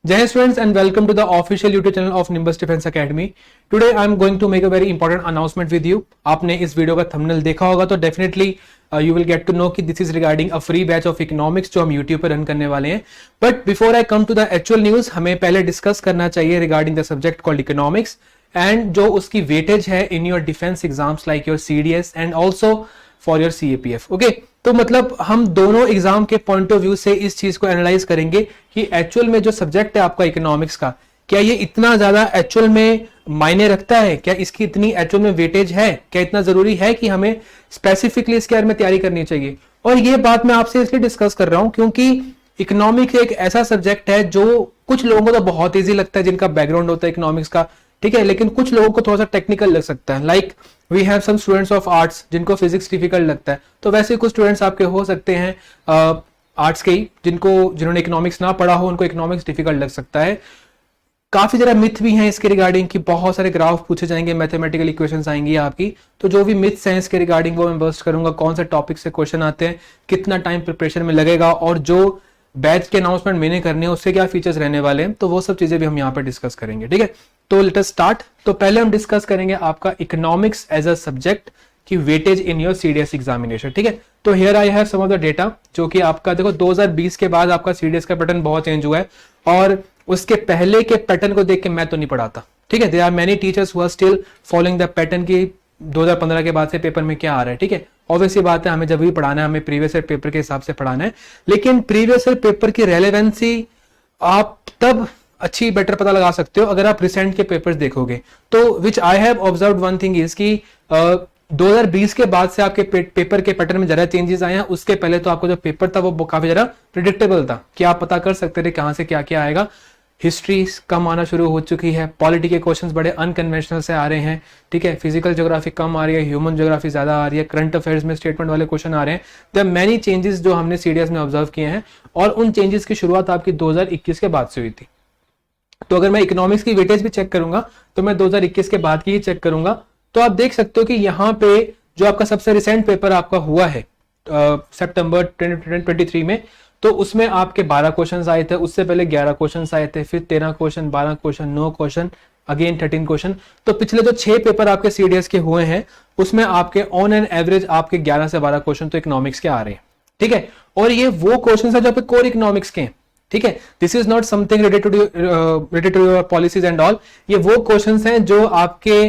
Jai students and welcome to the official YouTube channel of Nimbus Defense Academy. Today I am going to make a very important announcement with you. आपने इस video का thumbnail देखा होगा तो definitely you will get to know कि this is regarding a free batch of economics जो हम YouTube पर रन करने वाले हैं. But before I come to the actual news, हमें पहले डिस्कस करना चाहिए regarding the subject called economics and जो उसकी weightage है in your defense exams like your CDS and also for your CAPF. Okay? तो मतलब हम दोनों एग्जाम के पॉइंट ऑफ व्यू से इस चीज को एनालाइज करेंगे कि एक्चुअल में जो सब्जेक्ट है आपका इकोनॉमिक्स का, क्या ये इतना ज्यादा एक्चुअल में मायने रखता है, क्या इसकी इतनी एक्चुअल में वेटेज है, क्या इतना जरूरी है कि हमें स्पेसिफिकली इसके बारे में तैयारी करनी चाहिए. और ये बात मैं आपसे इसलिए डिस्कस कर रहा हूं क्योंकि इकोनॉमिक्स एक ऐसा सब्जेक्ट है जो कुछ लोगों को तो बहुत ईजी लगता है जिनका बैकग्राउंड होता है इकोनॉमिक्स का, ठीक है, लेकिन कुछ लोगों को थोड़ा सा टेक्निकल लग सकता है. Like we have some students of arts जिनको फिजिक्स डिफिकल्ट लगता है, तो वैसे कुछ स्टूडेंट्स आपके हो सकते हैं आर्ट्स के ही जिन्होंने इकोनॉमिक्स ना पढ़ा हो, उनको इकोनॉमिक्स डिफिकल्ट लग सकता है. काफी जरा मिथ भी हैं इसके रिगार्डिंग कि बहुत सारे ग्राफ पूछे जाएंगे, मैथमेटिकल इक्वेशंस आएंगी आपकी. तो जो भी मिथ्स हैं इसके रिगार्डिंग वो मैं बस्ट करूंगा, कौन से टॉपिक से क्वेश्चन आते हैं, कितना टाइम प्रिपरेशन में लगेगा और जो बैच के अनाउंसमेंट मैंने करने हैं उससे क्या फीचर्स रहने वाले हैं, तो वो सब चीजें भी हम यहाँ पे डिस्कस करेंगे. ठीक है, तो लेट अस स्टार्ट. तो पहले हम डिस्कस करेंगे आपका इकोनॉमिक्स एज अ सब्जेक्ट की weightage in your CDS examination. ठीक है, तो here I have some of the data जो कि आपका देखो 2020 के बाद आपका सीडीएस का पैटर्न बहुत चेंज हुआ है और उसके पहले के पैटर्न को देख के मैं तो नहीं पढ़ाता. ठीक है, there are many teachers who are still following the pattern की 2015 के बाद से पेपर में क्या आ रहा है. ठीक है, ऑब्वियसली बात है, हमें जब भी पढ़ाना है हमें प्रीवियस ईयर पेपर के हिसाब से पढ़ाना है, लेकिन प्रीवियस ईयर पेपर की रेलेवेंसी आप तब अच्छी बेटर पता लगा सकते हो अगर आप रिसेंट के पेपर्स देखोगे. तो which I have observe one thing is कि 2020 के बाद से आपके पेपर के पैटर्न में जरा चेंजेस आए हैं. उसके पहले तो आपका जो पेपर था वो काफी जरा प्रिडिक्टेबल था कि आप पता कर सकते थे कहां से क्या क्या आएगा. हिस्ट्री कम आना शुरू हो चुकी है, पॉलिटी के क्वेश्चंस बड़े अनकन्वेंशनल से आ रहे हैं. ठीक है, फिजिकल ज्योग्राफी कम आ रही है, ह्यूमन ज्योग्राफी ज्यादा आ रही है, करंट अफेयर्स में स्टेटमेंट वाले क्वेश्चन आ रहे हैं. देयर आर मेनी चेंजेस जो हमने सीडीएस में ऑब्जर्व किए हैं और उन चेंजेस की शुरुआत आपकी 2021 के बाद से हुई थी. तो अगर मैं इकोनॉमिक्स की वेटेज भी चेक करूंगा तो मैं 2021 के बाद की ही चेक करूंगा. तो आप देख सकते हो कि यहाँ पे जो आपका सबसे रिसेंट पेपर आपका हुआ है सितंबर 2023 में, तो उसमें आपके 12 क्वेश्चंस आए थे, उससे पहले 11 क्वेश्चंस आए थे, फिर 13 question, 12 question, 9 question, again 13 question. तो पिछले जो 6 पेपर आपके सीडीएस के हुए हैं उसमें आपके ऑन एन एवरेज आपके 11 से 12 क्वेश्चन तो इकोनॉमिक्स के आ रहे हैं. ठीक है, और ये वो क्वेश्चन है जो आपके कोर इकोनॉमिक्स के हैं. ठीक है, this is not something related to your policies and all. ये वो क्वेश्चंस हैं जो आपके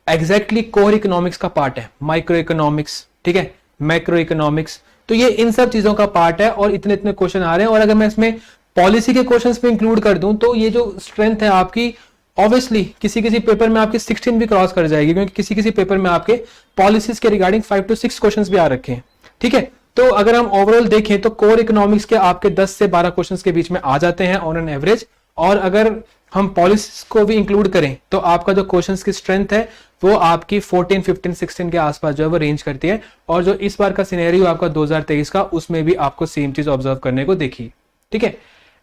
एग्जैक्टली कोर इकोनॉमिक्स का पार्ट है, माइक्रो इकोनॉमिक्स, ठीक है, मैक्रो इकोनॉमिक्स. तो ये इन सब चीजों का पार्ट है और इतने इतने क्वेश्चन आ रहे हैं. और अगर मैं इसमें पॉलिसी के क्वेश्चंस भी इंक्लूड कर दूं तो ये जो स्ट्रेंथ है आपकी ऑब्वियसली किसी किसी पेपर में आपकी 16 भी क्रॉस कर जाएगी, क्योंकि किसी किसी पेपर में आपके पॉलिसीज के रिगार्डिंग 5 to 6 क्वेश्चंस भी आ रखे हैं. ठीक है, तो अगर हम ओवरऑल देखें तो कोर इकोनॉमिक्स के आपके 10 से 12 क्वेश्चंस के बीच में आ जाते हैं ऑन एन एवरेज. और अगर हम पॉलिसीज को भी इंक्लूड करें तो आपका जो क्वेश्चंस की स्ट्रेंथ है वो आपकी 14, 15, 16 के आसपास जो है वो रेंज करती है. और जो इस बार का सिनेरियो आपका 2023 का, उसमें भी आपको सेम चीज ऑब्जर्व करने को देखी. ठीक है,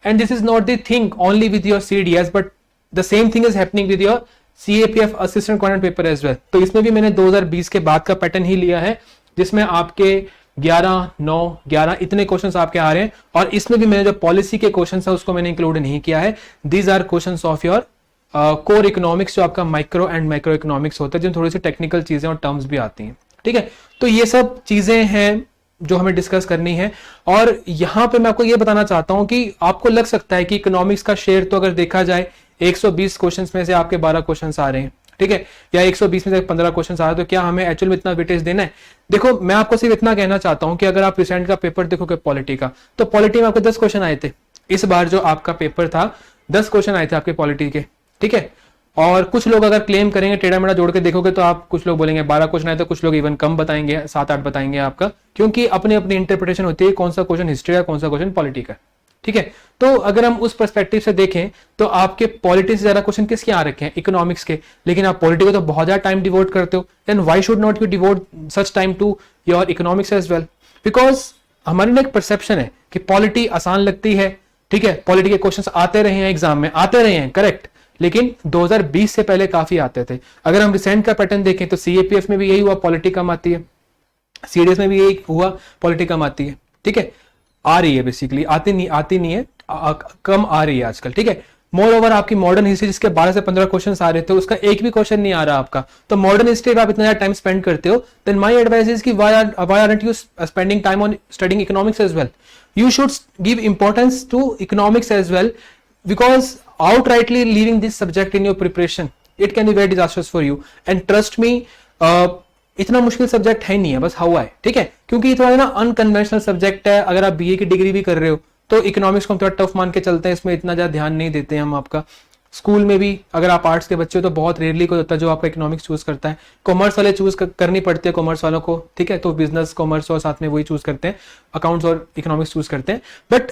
and this is not the thing only with your CDS but the same thing is happening with your CAPF assistant quadrant paper as well. तो इसमें भी मैंने 2020 के बाद का पैटर्न ही लिया है जिसमें आपके 11, 9, 11 इतने क्वेश्चंस आपके आ रहे हैं. और इसमें भी मैंने जो पॉलिसी के क्वेश्चंस है उसको मैंने इंक्लूड नहीं किया है. These are questions of your core economics जो आपका माइक्रो एंड मैक्रो इकोनॉमिक्स होता है, जिन थोड़ी सी टेक्निकल चीजें और टर्म्स भी आती हैं. ठीक है, तो ये सब चीजें हैं जो हमें डिस्कस करनी है. और यहां पे मैं आपको ये बताना चाहता हूं कि आपको लग सकता है कि इकोनॉमिक्स का शेयर तो अगर देखा जाए 120 क्वेश्चंस में से आपके 12 क्वेश्चंस आ रहे हैं, ठीक है, या 120 में से 15 क्वेश्चन आ रहे हैं, तो क्या हमें एक्चुअल में इतना वेटेज देना है? देखो, मैं आपको सिर्फ इतना कहना चाहता हूं कि अगर आप रिसेंट का पेपर देखोगे पॉलिटी का, तो पॉलिटी में आपको 10 क्वेश्चन आए थे. इस बार जो आपका पेपर था 10 क्वेश्चन आए थे आपके पॉलिटी के. ठीक है, और कुछ लोग अगर क्लेम करेंगे टेढ़ा मेढ़ा जोड़ के देखोगे तो आप कुछ लोग बोलेंगे 12 क्वेश्चन आए, तो कुछ लोग इवन कम बताएंगे, 7-8 बताएंगे आपका, क्योंकि अपनी अपनी इंटरप्रिटेशन होती है कौन सा क्वेश्चन हिस्ट्री का, कौन सा क्वेश्चन पॉलिटी का. ठीक है, तो अगर हम उस पर्सपेक्टिव से देखें तो आपके पॉलिटी से ज्यादा क्वेश्चन किसके आ रखे हैं? इकोनॉमिक्स के. लेकिन आप पॉलिटी को तो बहुत ज्यादा टाइम डिवोट करते हो, then why should not you devote such time to your economics as well? Because हमारी ना एक परसेप्शन है कि पॉलिटी आसान लगती है. ठीक है, पॉलिटी के क्वेश्चन आते रहे हैं, एग्जाम में आते रहे हैं, करेक्ट, लेकिन 2020 से पहले काफी आते थे. अगर हम रिसेंट का पैटर्न देखें तो सीएपीएफ में भी यही हुआ, पॉलिटी कम आती है, सीडीएस में भी यही हुआ, पॉलिटी कम आती है. ठीक है, आ रही है बेसिकली, आती नहीं है, कम आ रही है आजकल. ठीक है, मोर ओवर आपकी मॉडर्न हिस्ट्री जिसके 12 से 15 क्वेश्चन आ रहे थे, उसका एक भी क्वेश्चन नहीं आ रहा आपका, तो मॉडर्न हिस्ट्री पे आप इतना ज्यादा टाइम स्पेंड करते हो, देन माय एडवाइस इज कि why aren't you spending time on studying economics as well. You should give importance to economics as well, because outrightly leaving this subject in your preparation, it can be very disastrous for you. And trust me, इतना मुश्किल subject है नहीं है, बस हवा है, ठीक है, क्योंकि थोड़ा ना अनकन्वेंशनल सब्जेक्ट है. अगर आप बीए की डिग्री भी कर रहे हो तो इकोनॉमिक्स को हम थोड़ा टफ मान के चलते हैं, इसमें इतना ज्यादा ध्यान नहीं देते हैं हम आपका. स्कूल में भी अगर आप आर्ट्स के बच्चे हो तो बहुत रेयरली कोई होता है जो आपका इकोनॉमिक्स चूज करता है. कॉमर्स वाले चूज करनी पड़ती है कॉमर्स वालों को, ठीक है, तो बिजनेस कॉमर्स और साथ में वही चूज करते हैं, अकाउंट्स और इकोनॉमिक्स चूज करते हैं. बट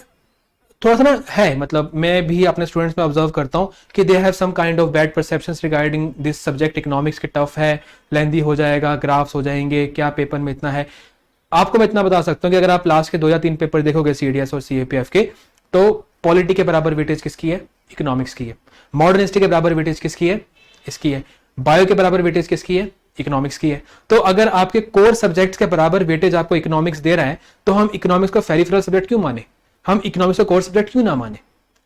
थोड़ा सा ना है, मतलब मैं भी अपने स्टूडेंट्स में ऑब्जर्व करता हूँ कि they have some kind of bad perceptions regarding this subject. Economics के टफ है, लेंदी हो जाएगा, ग्राफ्स हो जाएंगे, क्या पेपर में इतना है. आपको मैं इतना बता सकता हूँ कि अगर आप लास्ट के 2 या 3 पेपर देखोगे सीडीएस और सीएपीएफ के, तो पॉलिटी के बराबर वेटेज किसकी है? इकोनॉमिक्स की है. मॉडर्न हिस्ट्री के बराबर वेटेज किसकी है? इसकी है. बायो के बराबर वेटेज किसकी है? इकोनॉमिक्स की है. तो अगर आपके कोर सब्जेक्ट्स के बराबर वेटेज आपको इकोनॉमिक्स दे रहा है, तो हम इकोनॉमिक्स को पेरिफेरल सब्जेक्ट क्यों माने? हम इकोनॉमिक्स को कोर सब्जेक्ट क्यों ना माने?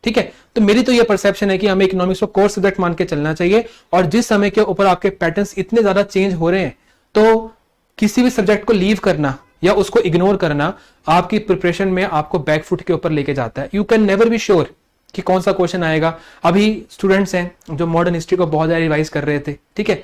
ठीक है, तो मेरी तो ये परसेप्शन है कि हमें इकोनॉमिक्स को कोर सब्जेक्ट मान के चलना चाहिए. और जिस समय के ऊपर आपके पैटर्न्स इतने ज्यादा चेंज हो रहे हैं, तो किसी भी सब्जेक्ट को लीव करना या उसको इग्नोर करना आपकी प्रिपरेशन में आपको बैक फुट के ऊपर लेके जाता है. You can never be sure कि कौन सा क्वेश्चन आएगा. अभी स्टूडेंट्स हैं जो मॉडर्न हिस्ट्री को बहुत ज्यादा रिवाइज कर रहे थे, ठीक है,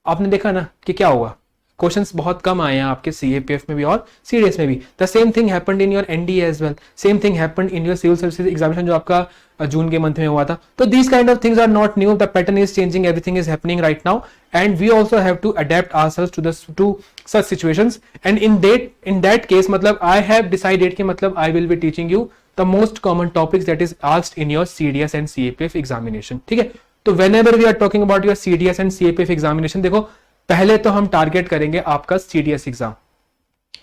आपने देखा ना कि क्या हुआ, क्वेश्चंस बहुत कम आए हैं आपके सीएपीएफ में भी और सीडीएस में भी. The same thing happened in your NDA as well, same thing happened in your civil services examination जो आपका जून के मंथ में हुआ था. तो these kind of things are not new, the pattern is changing, everything is happening right now, and we also have to adapt ourselves to such situations. And in that case, मतलब I have decided कि मतलब I will be teaching you the most common topics that is asked in your CDS and CAPF examination. ठीक है, तो whenever we are talking about your CDS and CAPF examination, देखो पहले तो हम target करेंगे आपका CDS एग्जाम,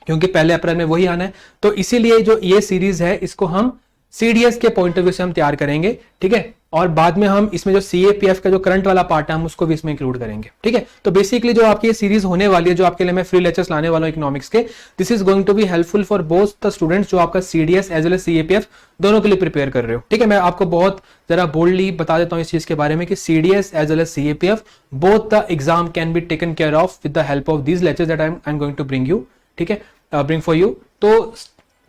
क्योंकि पहले अप्रैल में वही आना है. तो इसीलिए जो ये सीरीज है इसको हम सीडीएस के पॉइंट ऑफ व्यू से हम तैयार करेंगे, ठीक है, और बाद में हम इसमें जो सीएपीएफ का जो करंट वाला पार्ट है हम उसको भी इसमें इंक्लूड करेंगे. ठीक है, तो बेसिकली जो आपकी ये सीरीज होने वाली है, जो आपके लिए मैं फ्री लेक्चर्स लाने वाला हूं इकोनॉमिक्स के, this is going to be helpful for both the students जो आपका CDS as well as CAPF दोनों के लिए प्रिपेयर कर रहे हो. ठीक है, मैं आपको बहुत जरा बोल्डली बता देता हूं इस चीज के बारे में कि CDS as well as CAPF both the exam can be taken care of with the help of these lectures that I am going to bring you. ठीक है, ब्रिंग फॉर यू. तो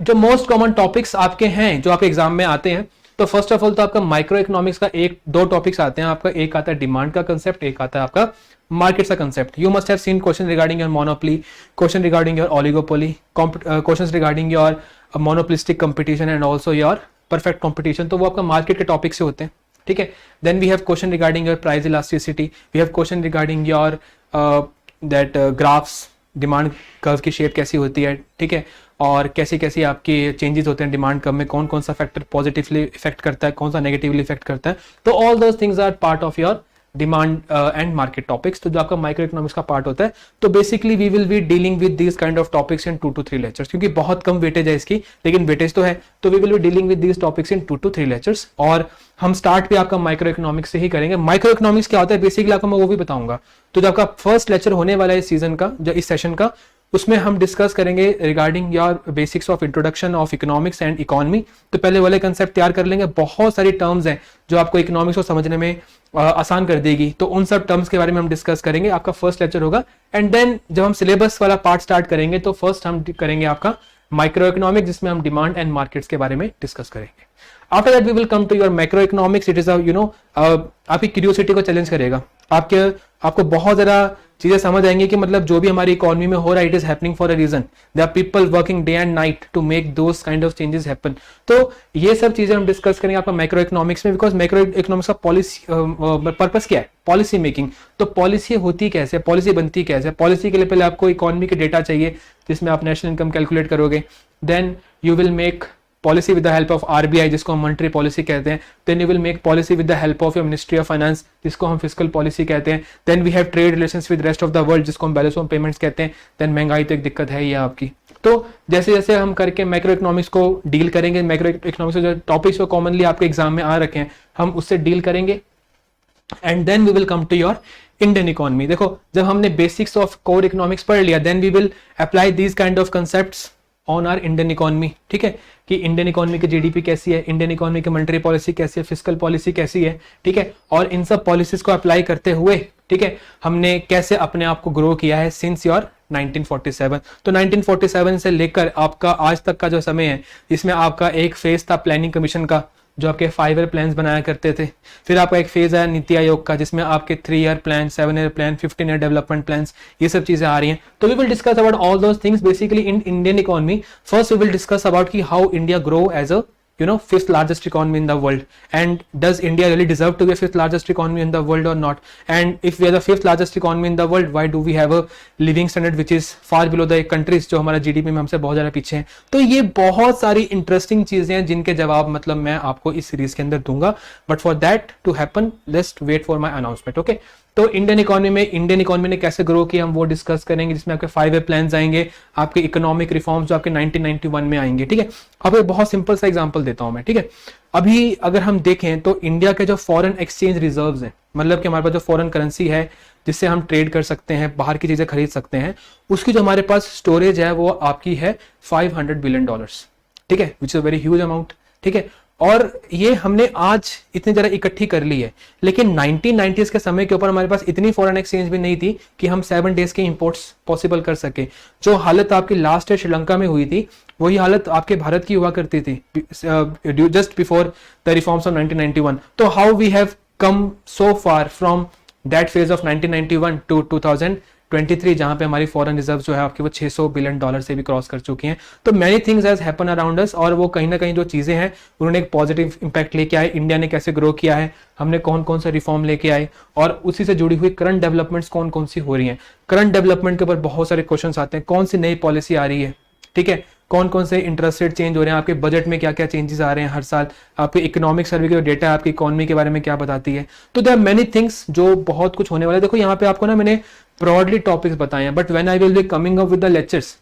जो मोस्ट कॉमन टॉपिक्स आपके हैं जो आपके exam में आते हैं, तो फर्स्ट ऑफ ऑल तो आपका माइक्रो इकोनॉमिक्स का 1-2 टॉपिक्स आते हैं आपका. एक आता है डिमांड का कंसेप्ट, एक आता है आपका मार्केट का concept. You must have seen question regarding your monopoly, question regarding your oligopoly, questions regarding your monopolistic competition and also your perfect competition. तो वो आपका मार्केट के टॉपिक से होते हैं. ठीक है, then we have question regarding your price elasticity, we have question regarding your that graphs, demand curve की शेप कैसी होती है, ठीक है, और कैसी कैसी आपके चेंजेस होते हैं डिमांड कर्व में, कौन कौन सा फैक्टर पॉजिटिवली इफेक्ट करता है, कौन सा नेगेटिवली इफेक्ट करता है. तो all those things are part of your demand and market topics. तो जो आपका माइक्रो इकोनॉमिक्स का पार्ट होता है, तो basically we will be dealing with this kind of topics in 2 to 3 lectures, क्योंकि बहुत कम वेटेज है इसकी, लेकिन वेटेज तो है. तो we will be dealing with this topics in 2 to 3 lectures. और हम स्टार्ट भी आपका माइक्रो इकोनॉमिक्स से ही करेंगे. माइक्रो इकोनॉमिक्स क्या होता है बेसिकली आपको मैं वो भी बताऊंगा. तो जो आपका फर्स्ट लेक्चर होने वाला है इस सीजन का, जो इस सेशन का, उसमें हम डिस्कस करेंगे regarding your basics of introduction of economics and economy. तो पहले वाले कंसेप्ट तैयार कर लेंगे. बहुत सारी टर्म्स हैं जो आपको इकोनॉमिक्स को समझने में आसान कर देगी, तो उन सब टर्म्स के बारे में हम डिस्कस करेंगे. आपका फर्स्ट लेक्चर होगा. एंड देन जब हम सिलेबस वाला पार्ट स्टार्ट करेंगे, तो फर्स्ट हम करेंगे आपका माइक्रो इकोनॉमिक्स, जिसमें हम डिमांड एंड मार्केट्स के बारे में डिस्कस करेंगे. After that we will come to your macro economics. It is आपकी क्यूरियोसिटी को चैलेंज करेगा. आपको बहुत ज्यादा चीजें समझ आएंगी कि मतलब जो भी हमारी इकोनॉमी में हो रहा है, it is happening for a reason. There are people working day and night to make those kind of changes happen. तो ये सब चीजें हम डिस्कस करेंगे आपका मैक्रो इकोनॉमिक्स में, बिकॉज मैक्रो इकोनॉमिक्स का पॉलिसी पर्पस क्या है? Policy making. तो पॉलिसी होती कैसे, पॉलिसी बनती कैसे? पॉलिसी के लिए पहले आपको इकोनॉमी के डेटा चाहिए, जिसमें आप नेशनल इनकम कैलकुलेट करोगे. Then you will make policy with the help of RBI, जिसको हम मॉनेटरी पॉलिसी कहते हैं. Then you will make policy with the help of your ministry of finance, जिसको हम फिस्कल पॉलिसी कहते हैं. Then we have trade relations with rest of the world, जिसको हम बैलेंस ऑफ पेमेंट्स कहते हैं. देन महंगाई तो एक दिक्कत है ही आपकी. तो जैसे जैसे हम करके मैक्रो इकोनॉमिक्स को डील करेंगे, मैक्रो इकोनॉमिक्स जो टॉपिक्स जो कॉमनली आपके एग्जाम में आ रखे हैं, हम उससे डील करेंगे. And then we will come to your Indian economy. देखो, जब हमने बेसिक्स ऑफ कोर इकोनॉमिक्स पढ़ लिया, then we will apply these kind of concepts on our Indian economy, ठीक है, कि इंडियन इकोनॉमी की जीडीपी कैसी है, इंडियन इकोनॉमी की मॉनेटरी पॉलिसी कैसी है, फिस्कल पॉलिसी कैसी है, ठीक है, और इन सब पॉलिसीज को अप्लाई करते हुए, ठीक है, हमने कैसे अपने आप को ग्रो किया है सिंस योर 1947। तो 1947 से लेकर आपका आज तक का जो समय है, इसमें आपका एक फेज था प्लानिंग कमीशन का, जो आपके 5 ईयर प्लान्स बनाया करते थे। फिर आपका एक फेज आया नीति आयोग का, जिसमें आपके 3 year plan, 7 year plan, 15 year development plans, ये सब चीजें आ रही हैं। तो we will discuss about all those things basically in Indian economy. First we will discuss about कि how India grow as a fifth largest economy in the world, and does India really deserve to be a fifth largest economy in the world or not? And if we are the fifth largest economy in the world, why do we have a living standard which is far below the countries जो हमारा GDP में हमसे बहुत ज़्यादा पीछे हैं? तो ये बहुत सारी इंटरेस्टिंग चीज़ें हैं जिनके जवाब मतलब मैं आपको इस सीरीज के अंदर दूंगा, but for that to happen just wait for my announcement. Okay, तो इंडियन इकोनॉमी ने कैसे ग्रो किया हम वो डिस्कस करेंगे, जिसमें आपके 5 ईयर प्लान्स आएंगे, आपके इकोनॉमिक रिफॉर्म्स जो आपके 1991 में आएंगे, ठीक है। अब एक बहुत सिंपल सा एग्जांपल देता हूं मैं, ठीक है। अभी अगर हम देखें तो इंडिया के जो फॉरेन एक्सचेंज रिजर्व्स हैं, मतलब कि हमारे पास जो फॉरेन करेंसी है जिससे हम ट्रेड कर सकते हैं, बाहर की चीजें खरीद सकते हैं, उसकी जो हमारे पास स्टोरेज है वो आपकी है $500 बिलियन, ठीक है, which is a very huge amount, ठीक है। और ये हमने आज इतनी जरा इकट्ठी कर ली है, लेकिन 1990s के समय के ऊपर हमारे पास इतनी फॉरेन एक्सचेंज भी नहीं थी कि हम 7 डेज के इंपोर्ट्स पॉसिबल कर सके। जो हालत आपकी लास्ट ईयर श्रीलंका में हुई थी, वही हालत आपके भारत की हुआ करती थी just before the reforms of 1991। तो how we have come so far from that phase of 1991 to 2023, जहां पे हमारी फॉरेन रिजर्व जो है आपके वो $600 बिलियन से भी क्रॉस कर चुकी हैं। तो many things has happen around us, और वो कहीं ना कहीं जो चीजें हैं उन्होंने एक पॉजिटिव इंपैक्ट लेके आए। इंडिया ने कैसे ग्रो किया है, हमने कौन कौन सा रिफॉर्म लेके आए, और उसी से जुड़ी हुई करंट डेवलपमेंट्स कौन कौन सी हो रही हैं। करंट डेवलपमेंट के ऊपर बहुत सारे क्वेश्चन आते हैं, कौन सी नई पॉलिसी आ रही है, ठीक है, कौन कौन से इंटरेस्ट रेट चेंज हो रहे हैं, आपके बजट में क्या क्या चेंजेस आ रहे हैं हर साल, आपके इकोनॉमिक सर्वे का डेटा आपकी इकोनॉमी के बारे में क्या बताती है। तो देयर आर मेनी थिंग्स जो बहुत कुछ होने वाला है। देखो यहाँ पे आपको ना मैंने ब्रॉडली टॉपिक्स बताए हैं, but when I will be coming up with the lectures,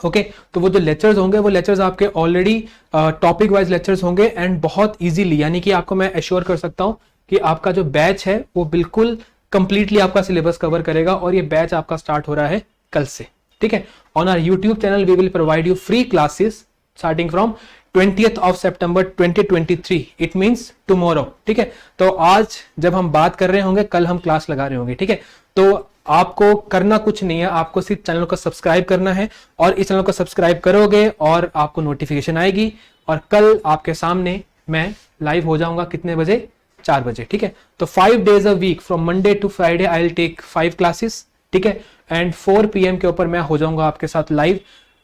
okay, तो वो जो लेक्चर्स होंगे वो लेक्चर्स आपके ऑलरेडी टॉपिक वाइज लेक्चर्स होंगे, एंड बहुत इजीली, यानी कि आपको मैं एश्योर कर सकता हूँ कि आपका जो बैच है वो बिल्कुल कंप्लीटली आपका सिलेबस कवर करेगा, और ये बैच आपका स्टार्ट हो रहा है कल से, ठीक है। On our YouTube channel we will provide you free classes starting from 20th of September 2023, it means tomorrow, ठीक है। तो आज जब हम बात कर रहे होंगे, कल हम क्लास लगा रहे होंगे, ठीक है। तो आपको करना कुछ नहीं है, आपको सिर्फ चैनल को सब्सक्राइब करना है, और इस चैनल को सब्सक्राइब करोगे और आपको नोटिफिकेशन आएगी, और कल आपके सामने मैं लाइव हो जाऊंगा कितने बजे, 4 बजे, ठीक है। तो 5 days a week from Monday to Friday I will take 5 classes, ठीक है, एंड 4 PM के ऊपर मैं हो जाऊंगा आपके साथ लाइव।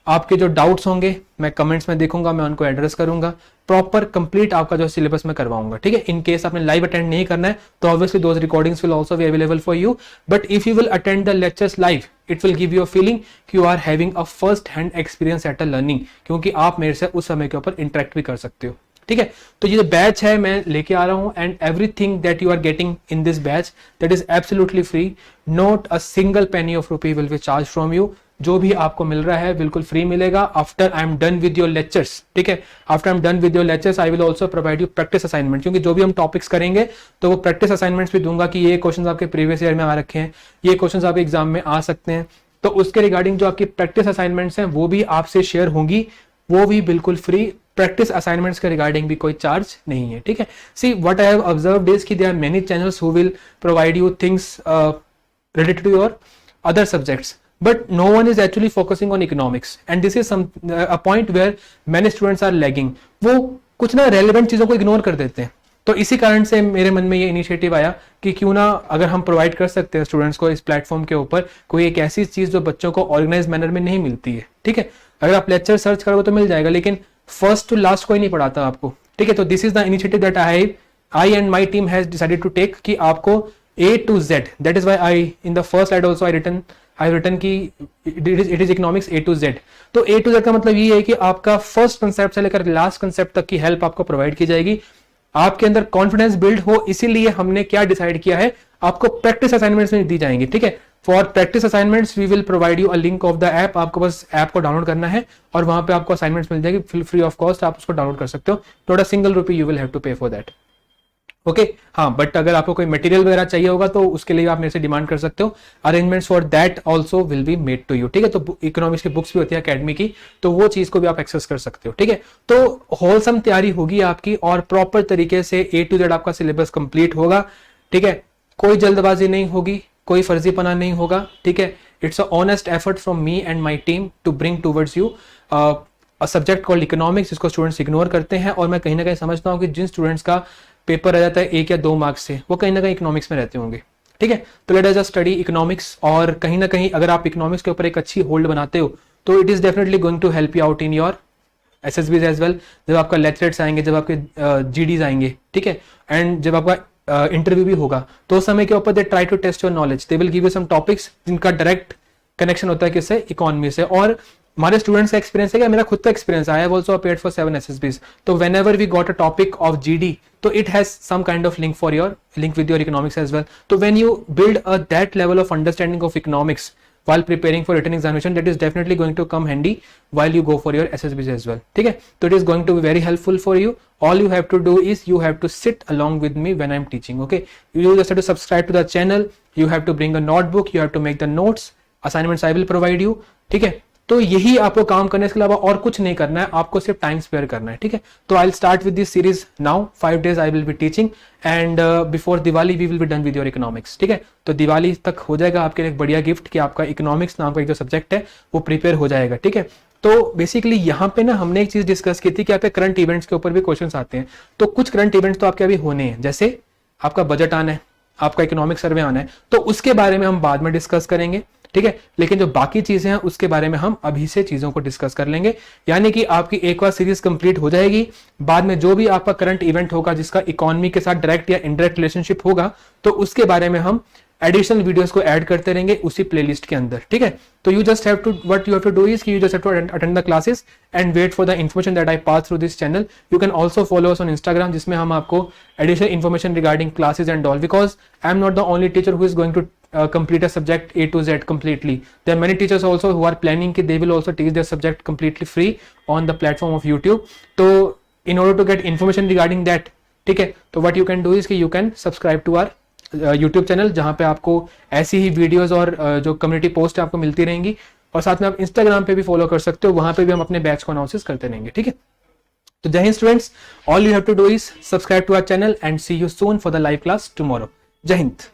आपके जो डाउट्स होंगे मैं कमेंट्स में देखूंगा, मैं उनको एड्रेस करूंगा, प्रॉपर कंप्लीट आपका जो सिलेबस में करवाऊंगा, ठीक है। इन केस आपने लाइव अटेंड नहीं करना है तो obviously those recordings will also be available for you, but if you will attend the lectures live it will give you a feeling कि you are having a first hand experience at a learning, क्योंकि आप मेरे से उस समय के ऊपर interact भी कर सकते हो, ठीक है। तो ये जो बैच है मैं लेके आ रहा हूं, and everything that you are getting in this batch that is absolutely free, not a single penny of rupee will be charge from you. जो भी आपको मिल रहा है बिल्कुल फ्री मिलेगा। After I am done with your lectures, ठीक है, after I am done with your lectures I will also provide you practice assignment, क्योंकि जो भी हम टॉपिक्स करेंगे तो वो प्रैक्टिस असाइनमेंट्स भी दूंगा कि ये क्वेश्चन आपके प्रीवियस ईयर में आ रखे हैं, ये क्वेश्चन आपके एग्जाम में आ सकते हैं, तो उसके रिगार्डिंग जो आपकी प्रैक्टिस असाइनमेंट्स हैं वो भी आपसे शेयर होंगी, वो भी बिल्कुल फ्री। प्रैक्टिस असाइनमेंट्स के रिगार्डिंग भी कोई चार्ज नहीं है, ठीक है। See what I have observed is कि there are many channels who will provide you things related to your other subjects, but no one is actually focusing on economics, and this is a point where many students are lagging. वो कुछ ना relevant चीजों को ignore कर देते हैं। तो इसी कारण से मेरे मन में ये इनिशिएटिव आया कि क्यों ना अगर हम प्रोवाइड कर सकते हैं स्टूडेंट्स को इस प्लेटफॉर्म के ऊपर कोई एक ऐसी चीज जो बच्चों को ऑर्गेनाइज मैनर में नहीं मिलती है, ठीक है। अगर आप लेक्चर सर्च करोगे तो मिल जाएगा, लेकिन फर्स्ट टू लास्ट कोई नहीं पढ़ाता आपको, ठीक है। तो this is the initiative that I and my team has decided to take कि आपको A to Z, that is why I in the first slide also I've written कि it is economics A to Z। तो A to Z का मतलब ये है कि आपका फर्स्ट कंसेप्ट से लेकर लास्ट कंसेप्ट तक की हेल्प आपको प्रोवाइड की जाएगी, आपके अंदर कॉन्फिडेंस बिल्ड हो। इसीलिए हमने क्या डिसाइड किया है, आपको प्रैक्टिस असाइनमेंट्स में दी जाएंगी, ठीक है। For practice assignments we will provide you a link of the app, आपको बस ऐप को डाउनलोड करना है और वहां पे आपको असाइनमेंट्स मिल जाएगी फ्री ऑफ कॉस्ट, आप उसको डाउनलोड कर सकते हो। Not a single rupee you will have to pay for that, okay हाँ, बट अगर आपको कोई मटेरियल वगैरह चाहिए होगा तो उसके लिए आप मेरे से डिमांड कर सकते हो, arrangements for that also will be made to you, ठीक है। तो इकोनॉमिक्स की बुक्स भी होती है अकेडमी की, तो वो चीज को भी आप एक्सेस कर सकते हो, ठीक है। तो होलसम तैयारी होगी आपकी और प्रॉपर तरीके से A to Z आपका सिलेबस कंप्लीट होगा, ठीक है। कोई जल्दबाजी नहीं होगी, कोई फर्जीपना नहीं होगा, ठीक है। It's a honest effort from me and my team to bring towards you a subject called economics, जिसको स्टूडेंट्स इग्नोर करते हैं। और मैं कहीं ना कहीं समझता हूँ कि जिन स्टूडेंट्स का पेपर रह जाता है 1 या 2 मार्क्स से, वो कहीं ना कहीं इकोनॉमिक्स में रहते होंगे, ठीक है। तो let us just study economics, और कहीं ना कहीं अगर आप इकोनॉमिक्स के ऊपर एक अच्छी होल्ड बनाते हो तो it is definitely going to help you out in your SSBs as well. जब आपका लेक्चर्स आएंगे, जब आपके जीडीज आएंगे, ठीक है, एंड जब आपका इंटरव्यू भी होगा, तो उस समय के ऊपर they try to test your knowledge, they will give you some topics जिनका डायरेक्ट कनेक्शन होता है किससे, इकोनॉमी से। और हमारे स्टूडेंट्स का एक्सपीरियंस है क्या, मेरा खुद का experience, I have also appeared for 7 SSBs, तो whenever we got a topic of GD, तो it has some kind of link with your economics as well. So when you build that level of understanding of economics while preparing for written examination, that is definitely going to come handy while you go for your SSBs as well, ठीक है। तो it is going to be very helpful for you. All you have to do is you have to sit along with me when I'm teaching, okay. You just have to subscribe to the channel, you have to bring a notebook, you have to make the notes, assignments I will provide you, ठीक है। तो यही आपको काम करने के अलावा और कुछ नहीं करना है, आपको सिर्फ टाइम स्पेयर करना है, ठीक है। तो I will start with this series now, 5 days I will be teaching, and before Diwali we will be done with your economics, ठीक है। तो दिवाली तक हो जाएगा आपके लिए एक बढ़िया गिफ्ट कि आपका इकोनॉमिक्स नाम का एक जो सब्जेक्ट है वो प्रिपेयर हो जाएगा, ठीक है। तो बेसिकली यहाँ पे ना हमने एक चीज डिस्कस की थी कि आपके करंट इवेंट्स के ऊपर भी क्वेश्चन आते हैं, तो कुछ करंट इवेंट्स तो आपके अभी होने हैं, जैसे आपका बजट आना है, आपका इकोनॉमिक सर्वे आना है, तो उसके बारे में हम बाद में डिस्कस करेंगे, ठीक है। लेकिन जो बाकी चीजें हैं उसके बारे में हम अभी से चीजों को डिस्कस कर लेंगे, यानी कि आपकी एक बार सीरीज कंप्लीट हो जाएगी, बाद में जो भी आपका करंट इवेंट होगा जिसका इकोनॉमी के साथ डायरेक्ट या इनडायरेक्ट रिलेशनशिप होगा, तो उसके बारे में हम एडिशनल वीडियोस को ऐड करते रहेंगे उसी प्लेलिस्ट के अंदर, ठीक है। तो you just have to what you have to do is कि you just have to attend the classes and wait for the information that I pass through this channel. You can also follow us on Instagram, जिसमें हम आपको additional information regarding classes and all, because I am not the only teacher who is going to complete a subject A to Z completely. There are many teachers also who are planning that they will also teach their subject completely free on the platform of YouTube. So in order to get information regarding that, ठीक है, तो what you can do is कि you can subscribe to our YouTube channel, जहाँ पे आपको ऐसी ही videos और जो कम्युनिटी पोस्ट आपको मिलती रहेंगी, और साथ में आप इंस्टाग्राम पे भी फॉलो कर सकते हो, वहां पे भी हम अपने बैच को अनाउंस करते रहेंगे, ठीक है। तो जय हिंद students, all you have to do is subscribe to our channel and see you soon for the live class tomorrow. जय हिंद।